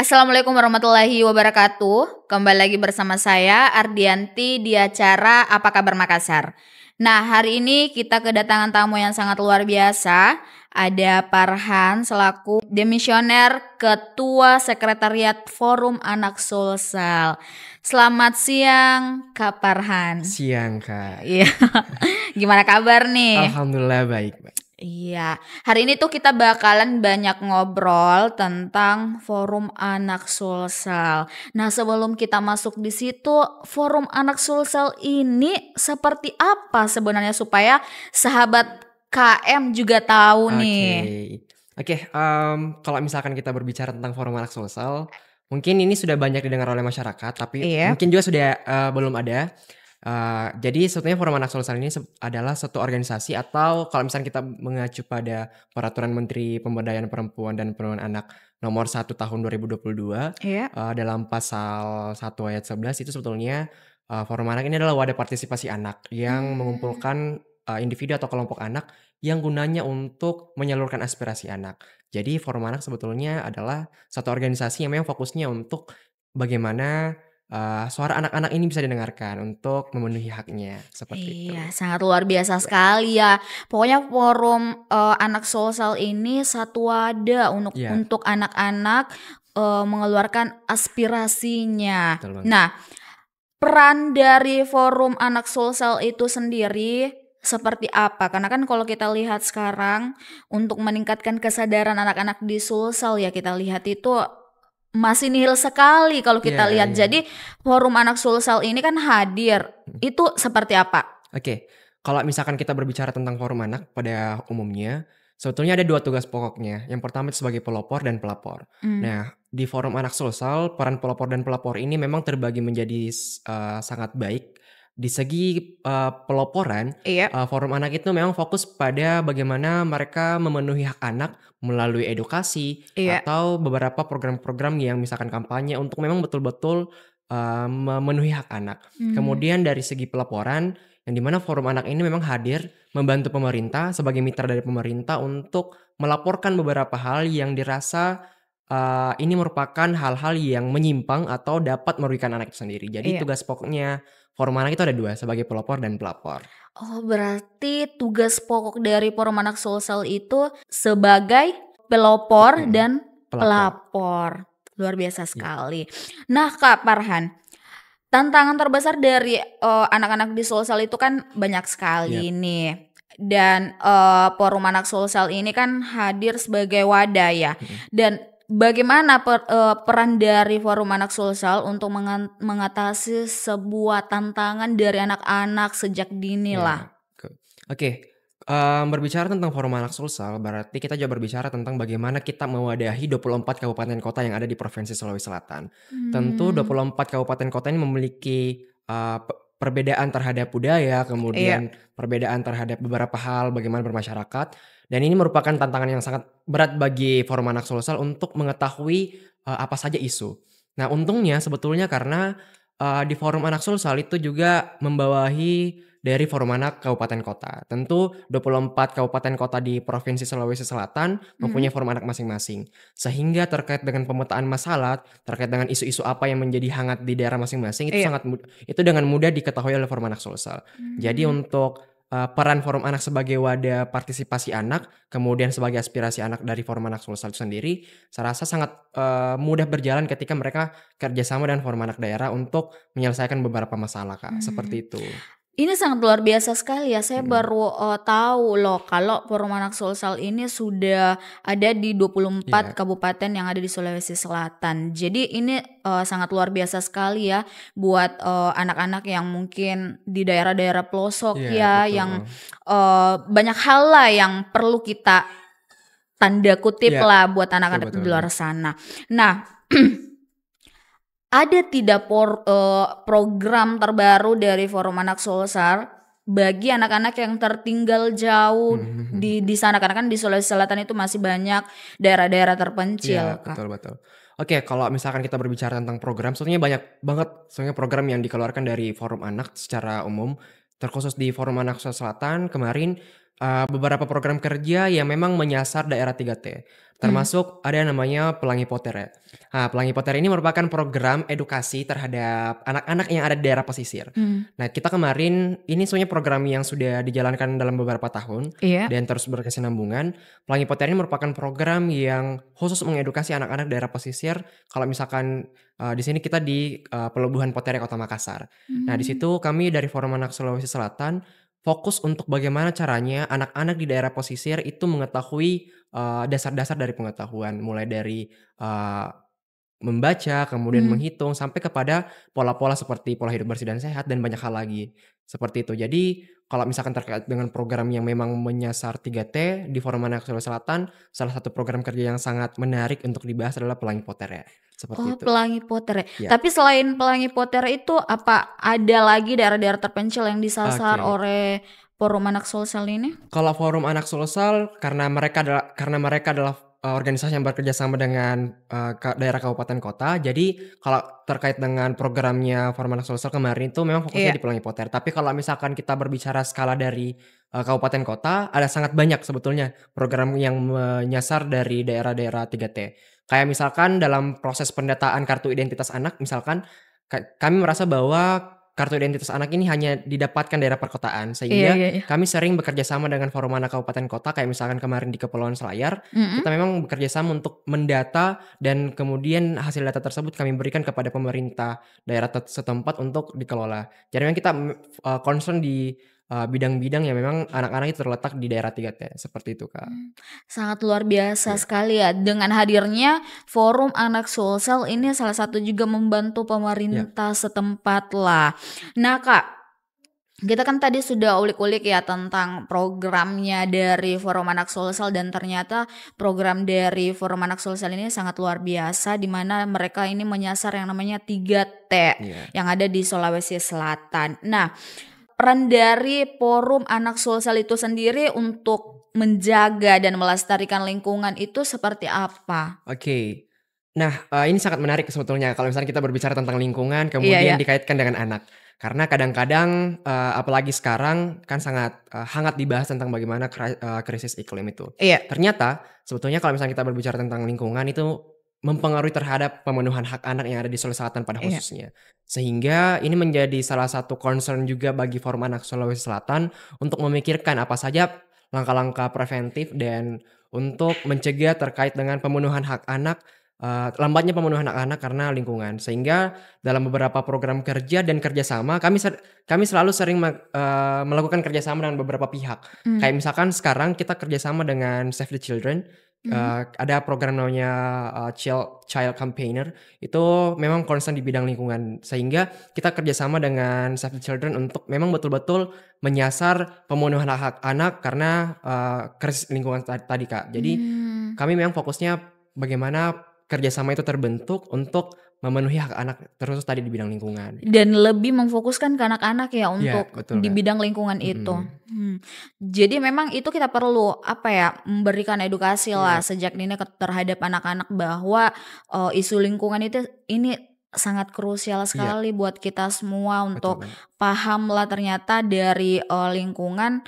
Assalamualaikum warahmatullahi wabarakatuh. Kembali lagi bersama saya Ardianti di acara Apa Kabar Makassar. Nah, hari ini kita kedatangan tamu yang sangat luar biasa. Ada Farhan selaku demisioner Ketua Sekretariat Forum Anak Sulsel. Selamat siang, Kak Farhan. Siang, Kak. Iya. Gimana kabar nih? Alhamdulillah baik, Mbak. Iya, hari ini tuh kita bakalan banyak ngobrol tentang Forum Anak Sulsel. Nah, sebelum kita masuk di situ, Forum Anak Sulsel ini seperti apa sebenarnya supaya sahabat KM juga tahu nih. Oke, kalau misalkan kita berbicara tentang Forum Anak Sulsel, mungkin ini sudah banyak didengar oleh masyarakat, tapi Iya. mungkin juga sudah belum ada. Jadi sebetulnya Forum Anak Sulsel ini adalah suatu organisasi, atau kalau misalnya kita mengacu pada Peraturan Menteri Pemberdayaan Perempuan dan Perlindungan Anak Nomor 1 Tahun 2022, Iya. dalam pasal 1 ayat 11 itu sebetulnya Forum Anak ini adalah wadah partisipasi anak yang mengumpulkan individu atau kelompok anak yang gunanya untuk menyalurkan aspirasi anak. Jadi Forum Anak sebetulnya adalah satu organisasi yang memang fokusnya untuk bagaimana suara anak-anak ini bisa didengarkan untuk memenuhi haknya, seperti itu. Iya, sangat luar biasa sekali ya. Pokoknya Forum Anak Sulsel ini satu wadah Iya. untuk anak-anak mengeluarkan aspirasinya. Betul banget. Nah, peran dari Forum Anak Sulsel itu sendiri seperti apa? Karena kan kalau kita lihat sekarang untuk meningkatkan kesadaran anak-anak di Sulsel ya, kita lihat itu masih nihil sekali kalau kita Iya, lihat. iya. Jadi Forum Anak Sulsel ini kan hadir. Itu seperti apa? Oke, kalau misalkan kita berbicara tentang Forum Anak pada umumnya, sebetulnya ada 2 tugas pokoknya. Yang pertama itu sebagai pelopor dan pelapor. Nah, di Forum Anak Sulsel, peran pelopor dan pelapor ini memang terbagi menjadi sangat baik. Di segi peloporan, Iya. Forum Anak itu memang fokus pada bagaimana mereka memenuhi hak anak melalui edukasi Iya. atau beberapa program-program yang misalkan kampanye untuk memang betul-betul memenuhi hak anak. Kemudian dari segi pelaporan, yang dimana Forum Anak ini memang hadir membantu pemerintah sebagai mitra dari pemerintah untuk melaporkan beberapa hal yang dirasa ini merupakan hal-hal yang menyimpang atau dapat merugikan anak itu sendiri. Jadi Iya. tugas pokoknya Forum Anak itu ada 2, sebagai pelopor dan pelapor. Oh, berarti tugas pokok dari Forum Anak Sulsel itu sebagai pelopor dan pelapor. Luar biasa sekali. Nah, Kak Farhan, tantangan terbesar dari anak-anak di Sulsel itu kan banyak sekali nih. Dan Forum Anak Sulsel ini kan hadir sebagai wadah ya. Dan bagaimana peran dari Forum Anak Sulsel untuk mengatasi sebuah tantangan dari anak-anak sejak dini lah? Oke, berbicara tentang Forum Anak Sulsel, berarti kita juga berbicara tentang bagaimana kita mewadahi 24 kabupaten kota yang ada di Provinsi Sulawesi Selatan. Tentu 24 kabupaten kota ini memiliki perbedaan terhadap budaya, kemudian perbedaan terhadap beberapa hal bagaimana bermasyarakat. Dan ini merupakan tantangan yang sangat berat bagi Forum Anak Sulsel untuk mengetahui apa saja isu. Nah, untungnya sebetulnya karena di Forum Anak Sulsel itu juga membawahi dari Forum Anak Kabupaten Kota. Tentu 24 kabupaten kota di Provinsi Sulawesi Selatan mempunyai Forum Anak masing-masing. Sehingga terkait dengan pemetaan masalah, terkait dengan isu-isu apa yang menjadi hangat di daerah masing-masing, itu itu dengan mudah diketahui oleh Forum Anak Sulsel. Jadi untuk peran Forum Anak sebagai wadah partisipasi anak, kemudian sebagai aspirasi anak dari Forum Anak Sulsel itu sendiri, saya rasa sangat mudah berjalan ketika mereka kerjasama dengan Forum Anak daerah untuk menyelesaikan beberapa masalah, Kak. Seperti itu. Ini sangat luar biasa sekali ya. Saya baru tahu loh kalau Forum Anak Sulsel ini sudah ada di 24 kabupaten yang ada di Sulawesi Selatan. Jadi ini sangat luar biasa sekali ya buat anak-anak yang mungkin di daerah-daerah pelosok ya, Betul. yang banyak hal lah yang perlu kita tanda kutip lah buat anak-anak di luar sana. Nah, ada tidak program terbaru dari Forum Anak Sulsel bagi anak-anak yang tertinggal jauh di sana? Karena kan di Sulawesi Selatan itu masih banyak daerah-daerah terpencil. Iya, betul. Oke, kalau misalkan kita berbicara tentang program, sebetulnya banyak banget sebenarnya program yang dikeluarkan dari Forum Anak secara umum. Terkhusus di Forum Anak Sulawesi Selatan kemarin beberapa program kerja yang memang menyasar daerah 3T. Mmm. Termasuk ada yang namanya Pelangi Potera. Nah, Pelangi Potera ini merupakan program edukasi terhadap anak-anak yang ada di daerah pesisir. Mmm. Nah, kita kemarin ini sebenarnya program yang sudah dijalankan dalam beberapa tahun Iya. dan terus berkesinambungan. Pelangi Potera ini merupakan program yang khusus mengedukasi anak-anak daerah pesisir. Kalau misalkan di sini kita di Pelabuhan Potera Kota Makassar. Nah, di Mmm. situ kami dari Forum Anak Sulawesi Selatan fokus untuk bagaimana caranya anak-anak di daerah pesisir itu mengetahui dasar-dasar dari pengetahuan, mulai dari eee, membaca, kemudian Mmm. menghitung, sampai kepada pola-pola seperti pola hidup bersih dan sehat dan banyak hal lagi, seperti itu. Jadi kalau misalkan terkait dengan program yang memang menyasar 3T di Forum Anak Sulawesi Selatan, salah satu program kerja yang sangat menarik untuk dibahas adalah Pelangi Potera, seperti Oh, itu. Pelangi Potera. Ya, Tapi selain Pelangi Potera itu, apa ada lagi daerah-daerah terpencil yang disasar oke. oleh Forum Anak Sulsel ini? Kalau Forum Anak Sulsel karena mereka adalah organisasi yang bekerja sama dengan daerah kabupaten kota. Jadi kalau terkait dengan programnya Forum Anak Sulsel kemarin itu memang fokusnya Iya. di Pelangi Poter. Tapi kalau misalkan kita berbicara skala dari kabupaten kota, ada sangat banyak sebetulnya program yang menyasar dari daerah-daerah 3T. Kayak misalkan dalam proses pendataan kartu identitas anak, misalkan kami merasa bahwa kartu identitas anak ini hanya didapatkan daerah perkotaan, Iya, sehingga iya, iya. kami sering bekerja sama dengan Forum Anak Kabupaten Kota, kayak misalkan kemarin di Kepulauan Selayar, Mhm. kita memang bekerja sama untuk mendata dan kemudian hasil data tersebut kami berikan kepada pemerintah daerah setempat untuk dikelola. Jadi memang kita concern di bidang-bidang yang memang anak-anak itu terletak di daerah 3T, seperti itu, Kak. Sangat luar biasa Iya, sekali ya, dengan hadirnya Forum Anak Sulsel ini salah satu juga membantu iya, pemerintah setempat lah. Nah Kak, kita kan tadi sudah ulik-ulik ya tentang programnya dari Forum Anak Sulsel dan ternyata program dari Forum Anak Sulsel ini sangat luar biasa di mana mereka ini menyasar yang namanya 3T iya. yang ada di Sulawesi Selatan. Nah, peran dari Forum Anak Sulsel itu sendiri untuk menjaga dan melestarikan lingkungan itu seperti apa? Oke. Nah, ini sangat menarik sebetulnya kalau misalnya kita berbicara tentang lingkungan Iya, kemudian ya. dikaitkan dengan anak. Karena kadang-kadang, apalagi sekarang kan sangat, hangat dibahas tentang bagaimana krisis iklim itu. Iya, Ternyata sebetulnya kalau misalnya kita berbicara tentang lingkungan itu mempengaruhi terhadap pemenuhan hak anak yang ada di Sulawesi Selatan pada iya. khususnya. Sehingga ini menjadi salah satu concern juga bagi Forum Anak Sulawesi Selatan untuk memikirkan apa saja langkah-langkah preventif dan untuk mencegah terkait dengan pemenuhan hak anak, lambatnya pemenuhan hak anak karena lingkungan. Sehingga dalam beberapa program kerja dan kerjasama kami selalu sering melakukan kerjasama dengan beberapa pihak. Mmm. Kayak misalkan sekarang kita kerjasama dengan Save the Children, Mhm. ada program namanya, Child Campaigner, itu memang concern di bidang lingkungan. Sehingga kita kerjasama dengan Save the Children untuk memang betul-betul menyasar pemenuhan hak-hak anak karena, krisis lingkungan tadi, Kak. Jadi Mmm. kami memang fokusnya bagaimana kerjasama itu terbentuk untuk memenuhi hak anak, terus tadi di bidang lingkungan. Dan lebih memfokuskan ke anak-anak ya Iya, untuk betul, di Kak. bidang lingkungan itu. Mhm. Jadi memang itu kita perlu apa ya, memberikan edukasi lah Iya, sejak dini terhadap anak-anak bahwa, isu lingkungan itu ini sangat krusial iya, sekali buat kita semua betul untuk banget. paham lah ternyata dari, lingkungan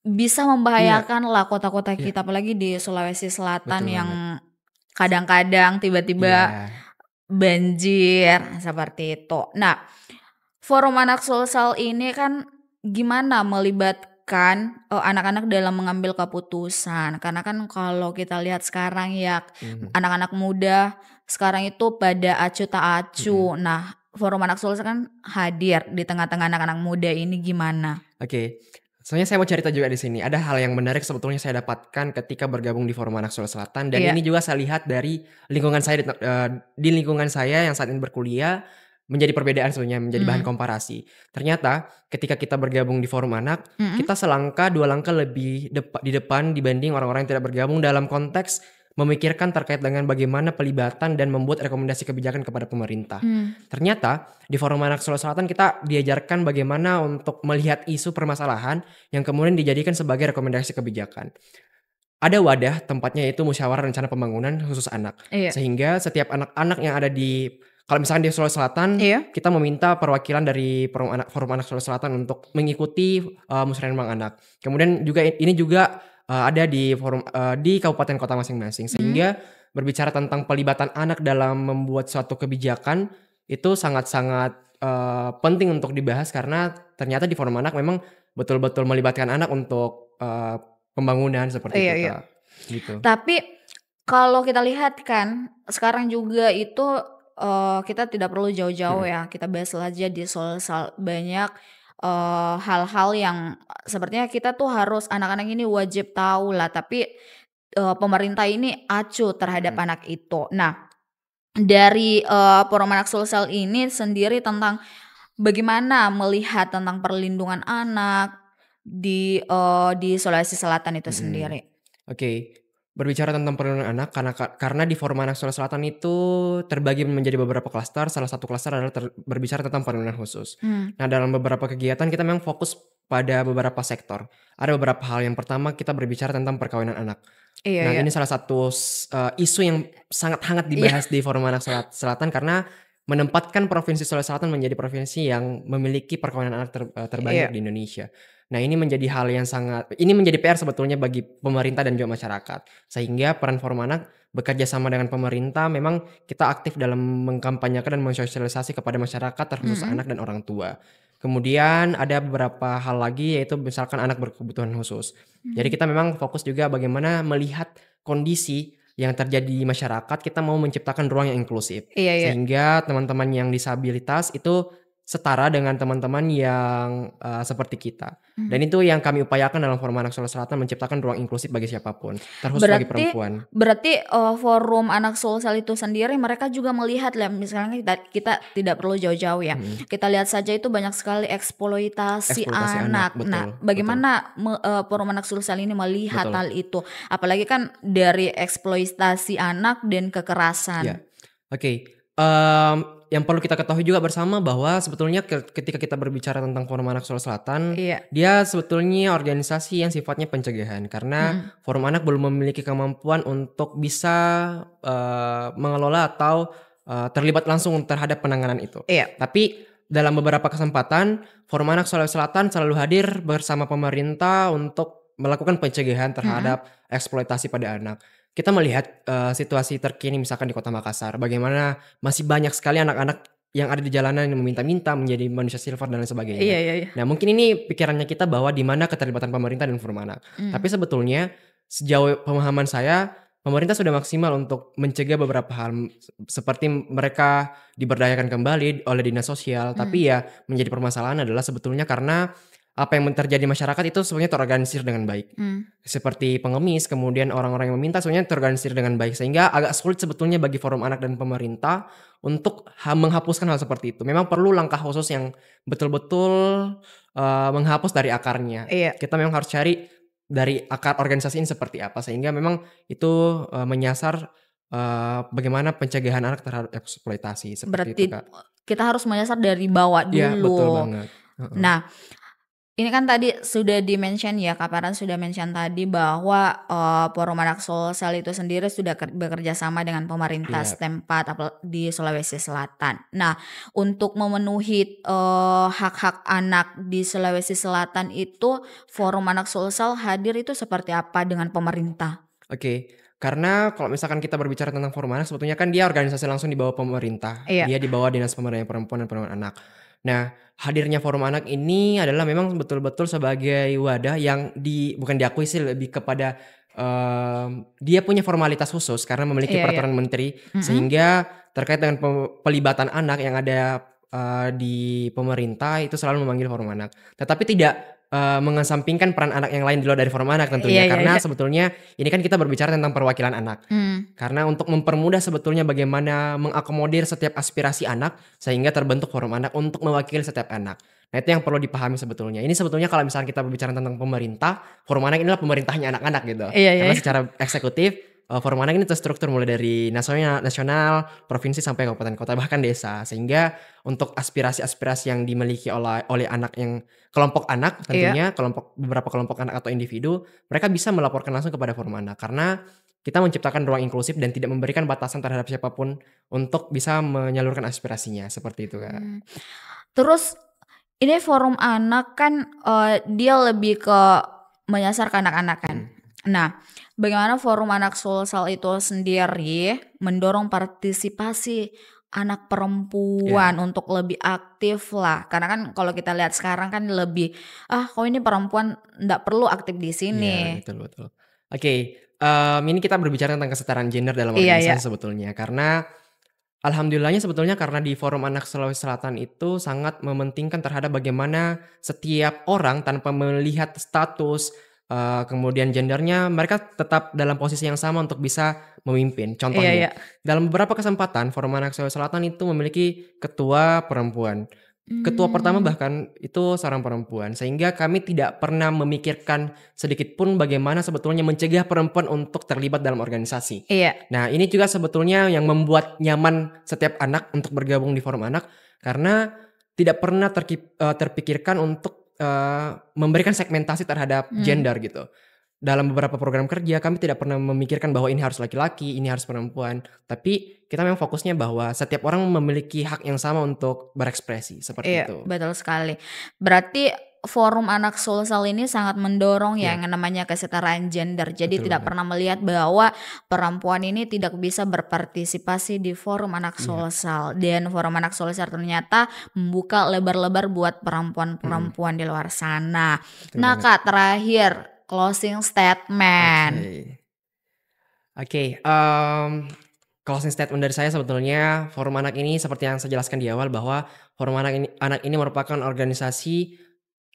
bisa Iya, membahayakan lah kota-kota iya, kita apalagi di Sulawesi Selatan betul yang banget. kadang-kadang tiba-tiba Iya, banjir, seperti itu. Nah, Forum Anak Sulsel ini kan gimana melibatkan, anak-anak dalam mengambil keputusan? Karena kan kalau kita lihat sekarang ya, mhm, anak-anak muda sekarang itu pada acuh tak mhm. acuh. Nah, Forum Anak Sulsel kan hadir di tengah-tengah anak-anak muda ini gimana? Oke. Soalnya saya mau cerita juga di sini. Ada hal yang menarik sebetulnya saya dapatkan ketika bergabung di Forum Anak Sulawesi Selatan dan Iya. ini juga saya lihat dari lingkungan saya di lingkungan saya yang saat ini berkuliah menjadi perbedaan sebenarnya, menjadi bahan Mhm. komparasi. Ternyata ketika kita bergabung di Forum Anak, Mhm. kita selangkah, 2 langkah lebih di depan dibanding orang-orang yang tidak bergabung dalam konteks memikirkan terkait dengan bagaimana pelibatan dan membuat rekomendasi kebijakan kepada pemerintah. Mmm. Ternyata di Forum Anak Sulawesi Selatan kita diajarkan bagaimana untuk melihat isu permasalahan yang kemudian dijadikan sebagai rekomendasi kebijakan. Ada wadah tempatnya yaitu musyawarah rencana pembangunan khusus anak. Iya. Sehingga setiap anak-anak yang ada di kalau misalkan di Sulawesi Selatan, Iya. kita meminta perwakilan dari Forum Anak Sulawesi Selatan untuk mengikuti musrenbang anak. Kemudian juga ini juga ada di di kabupaten kota masing-masing, sehingga berbicara tentang pelibatan anak dalam membuat suatu kebijakan itu sangat-sangat penting untuk dibahas, karena ternyata di Forum Anak memang betul-betul melibatkan anak untuk pembangunan seperti Iya, itu, iya. Kak, gitu. Tapi kalau kita lihat kan sekarang juga itu kita tidak perlu jauh-jauh ya, kita bahas aja di soal banyak hal-hal yang sepertinya kita tuh harus anak-anak ini wajib tahu lah, tapi pemerintah ini acuh terhadap Mhm. anak itu. Nah, dari Forum Anak Sulsel ini sendiri tentang bagaimana melihat tentang perlindungan anak di Sulawesi Selatan itu Mhm. sendiri? Oke, berbicara tentang perlindungan anak, karena di Forum Anak Sulawesi Selatan itu terbagi menjadi beberapa klaster, salah satu klaster adalah berbicara tentang perlindungan khusus. Mmm, Nah, dalam beberapa kegiatan kita memang fokus pada beberapa sektor. Ada beberapa hal, yang pertama kita berbicara tentang perkawinan anak. iya, Nah, iya. ini salah satu isu yang sangat hangat Iya, dibahas di Forum Anak Selatan, karena menempatkan Provinsi Sulawesi Selatan menjadi provinsi yang memiliki perkawinan anak terbanyak iya. di Indonesia. Nah, ini menjadi hal yang ini menjadi PR sebetulnya bagi pemerintah dan juga masyarakat. Sehingga peran Forum Anak bekerja sama dengan pemerintah, memang kita aktif dalam mengkampanyekan dan mensosialisasi kepada masyarakat, terkhusus Mhm, anak dan orang tua. Kemudian ada beberapa hal lagi, yaitu misalkan anak berkebutuhan khusus. Jadi mmm. kita memang fokus juga bagaimana melihat kondisi yang terjadi di masyarakat, kita mau menciptakan ruang yang inklusif. Iya, iya. Sehingga teman-teman yang disabilitas itu setara dengan teman-teman yang seperti kita. Mhm. Dan itu yang kami upayakan dalam Forum Anak Sulawesi Selatan, menciptakan ruang inklusif bagi siapapun, terkhusus bagi Berarti perempuan. berarti Forum Anak Sulsel itu sendiri mereka juga melihat lah, misalnya kita tidak perlu jauh-jauh ya, Mhm. kita lihat saja itu banyak sekali eksploitasi Eksploitasi anak, anak. betul Nah, betul bagaimana Forum Anak Sulsel ini melihat betul. hal itu? Apalagi kan dari eksploitasi anak dan Iya. kekerasan. Oke, yang perlu kita ketahui juga bersama bahwa sebetulnya ketika kita berbicara tentang Forum Anak Sulawesi Selatan, Iya, dia sebetulnya organisasi yang sifatnya pencegahan, karena mhm, Forum Anak belum memiliki kemampuan untuk bisa mengelola atau terlibat langsung terhadap penanganan itu. iya, Tapi dalam beberapa kesempatan, Forum Anak Sulawesi Selatan selalu hadir bersama pemerintah untuk melakukan pencegahan mhm, terhadap eksploitasi pada anak. Kita melihat situasi terkini misalkan di Kota Makassar, bagaimana masih banyak sekali anak-anak yang ada di jalanan yang meminta-minta menjadi manusia silver dan lain iya, sebagainya. iya, iya, Nah, mungkin ini pikirannya kita bahwa di mana keterlibatan pemerintah dan Forum Anak. Tapi mhm, sebetulnya sejauh pemahaman saya, pemerintah sudah maksimal untuk mencegah beberapa hal, seperti mereka diberdayakan kembali oleh dinas sosial. mhm, Tapi ya menjadi permasalahan adalah sebetulnya karena apa yang terjadi di masyarakat itu sebenarnya terorganisir dengan baik. mmm, Seperti pengemis, kemudian orang-orang yang meminta sebenarnya terorganisir dengan baik, sehingga agak sulit sebetulnya bagi Forum Anak dan pemerintah untuk menghapuskan hal seperti itu. Memang perlu langkah khusus yang betul-betul menghapus dari akarnya. iya. Kita memang harus cari dari akar organisasi ini seperti apa, sehingga memang itu menyasar bagaimana pencegahan anak terhadap eksploitasi, seperti itu, Berarti Kak. kita harus menyasar dari bawah Iya, betul dulu. banget, heeh. Nah, ini kan tadi sudah di-mention ya, Kak Farhan sudah mention tadi bahwa Forum Anak Sulsel itu sendiri sudah bekerja sama dengan pemerintah Iya, setempat di Sulawesi Selatan. Nah, untuk memenuhi hak-hak anak di Sulawesi Selatan itu Forum Anak Sulsel hadir itu seperti apa dengan pemerintah? oke. Karena kalau misalkan kita berbicara tentang Forum Anak, sebetulnya kan dia organisasi langsung di bawah pemerintah. Iya, Dia di bawah Dinas Pemberdayaan Perempuan dan Perlindungan Anak. Nah, hadirnya Forum Anak ini adalah memang betul-betul sebagai wadah yang bukan diakui sih, lebih kepada dia punya formalitas khusus karena memiliki iya, iya, peraturan menteri, mhm, sehingga terkait dengan pelibatan anak yang ada di pemerintah itu selalu memanggil Forum Anak. Tetapi tidak mengesampingkan peran anak yang lain di luar dari Forum Anak iya, tentunya, iya, karena iya, sebetulnya ini kan kita berbicara tentang perwakilan anak. mmm, Karena untuk mempermudah sebetulnya bagaimana mengakomodir setiap aspirasi anak, sehingga terbentuk Forum Anak untuk mewakili setiap anak. Nah, itu yang perlu dipahami sebetulnya. Ini sebetulnya kalau misalnya kita berbicara tentang pemerintah, Forum Anak inilah pemerintahnya anak-anak gitu. iya, iya, Karena iya, secara eksekutif, Forum Anak ini terstruktur mulai dari nasional, provinsi sampai kabupaten kota, bahkan desa. Sehingga untuk aspirasi-aspirasi yang dimiliki oleh anak yang kelompok anak iya, tentunya, beberapa kelompok anak atau individu, mereka bisa melaporkan langsung kepada Forum Anak. Karena kita menciptakan ruang inklusif dan tidak memberikan batasan terhadap siapapun untuk bisa menyalurkan aspirasinya, seperti itu, Kak. Terus ini forum anak kan dia lebih ke menyasar ke anak-anak kan. Nah, bagaimana forum anak Sulsel itu sendiri mendorong partisipasi anak perempuan untuk lebih aktif lah. Karena kan kalau kita lihat sekarang kan lebih kok ini perempuan nggak perlu aktif di sini. Iya, betul. Oke, ini kita berbicara tentang kesetaraan gender dalam Iya, organisasi sebetulnya. Karena alhamdulillahnya sebetulnya karena di Forum Anak Sulawesi Selatan itu sangat mementingkan terhadap bagaimana setiap orang tanpa melihat status, kemudian gendernya, mereka tetap dalam posisi yang sama untuk bisa memimpin. Contohnya, dalam beberapa kesempatan Forum Anak Sulawesi Selatan itu memiliki ketua perempuan. Ketua pertama bahkan itu seorang perempuan, sehingga kami tidak pernah memikirkan sedikit pun bagaimana sebetulnya mencegah perempuan untuk terlibat dalam organisasi. Iya. Nah, ini juga sebetulnya yang membuat nyaman setiap anak untuk bergabung di Forum Anak, karena tidak pernah terpikirkan untuk memberikan segmentasi terhadap gender gitu. Dalam beberapa program kerja kami tidak pernah memikirkan bahwa ini harus laki-laki, ini harus perempuan. Tapi kita memang fokusnya bahwa setiap orang memiliki hak yang sama untuk berekspresi, seperti itu. Iya, betul sekali. Berarti Forum Anak Sulsel ini sangat mendorong yang namanya kesetaraan gender. Jadi Betul tidak pernah melihat bahwa perempuan ini tidak bisa berpartisipasi di Forum Anak Sulsel. Dan Forum Anak Sulsel ternyata membuka lebar-lebar buat perempuan-perempuan di luar sana. Nah Kak, terakhir closing statement. Oke, closing statement dari saya sebetulnya Forum Anak ini seperti yang saya jelaskan di awal bahwa Forum Anak ini merupakan organisasi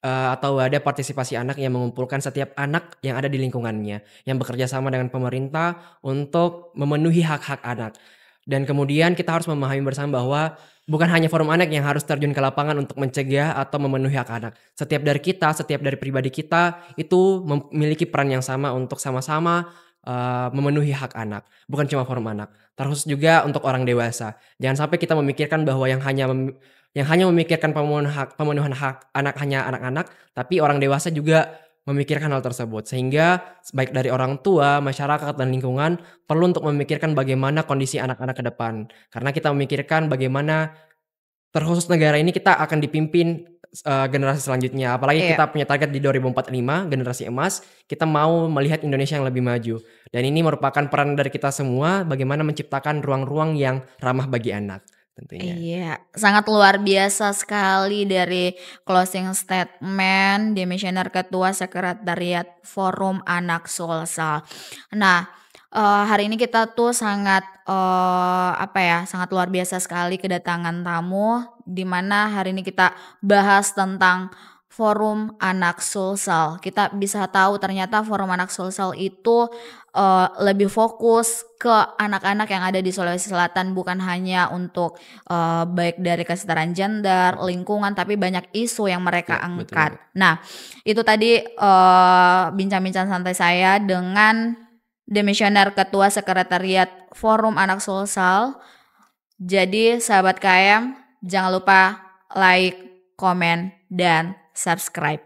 atau wadah partisipasi anak yang mengumpulkan setiap anak yang ada di lingkungannya, yang bekerja sama dengan pemerintah untuk memenuhi hak-hak anak. Dan kemudian kita harus memahami bersama bahwa bukan hanya Forum Anak yang harus terjun ke lapangan untuk mencegah atau memenuhi hak anak. Setiap dari pribadi kita itu memiliki peran yang sama untuk sama-sama memenuhi hak anak. Bukan cuma Forum Anak, terkhusus juga untuk orang dewasa. Jangan sampai kita memikirkan bahwa yang hanya memikirkan pemenuhan hak anak hanya anak-anak, tapi orang dewasa juga memikirkan hal tersebut. Sehingga baik dari orang tua, masyarakat, dan lingkungan perlu untuk memikirkan bagaimana kondisi anak-anak ke depan. Karena kita memikirkan bagaimana terkhusus negara ini kita akan dipimpin generasi selanjutnya. Apalagi kita punya target di 2045, generasi emas. Kita mau melihat Indonesia yang lebih maju. Dan ini merupakan peran dari kita semua bagaimana menciptakan ruang-ruang yang ramah bagi anak. Tentunya. Iya, sangat luar biasa sekali dari closing statement Demisioner Ketua Sekretariat Forum Anak Sulsel. Nah, hari ini kita tuh sangat sangat luar biasa sekali kedatangan tamu, di mana hari ini kita bahas tentang Forum Anak Sulsel. Kita bisa tahu ternyata Forum Anak Sulsel itu lebih fokus ke anak-anak yang ada di Sulawesi Selatan, bukan hanya untuk baik dari kesetaraan gender, lingkungan, tapi banyak isu yang mereka angkat. Betul. Nah, itu tadi bincang-bincang santai saya dengan Demisioner Ketua Sekretariat Forum Anak Sulsel. Jadi sahabat KM, jangan lupa like, komen, dan subscribe.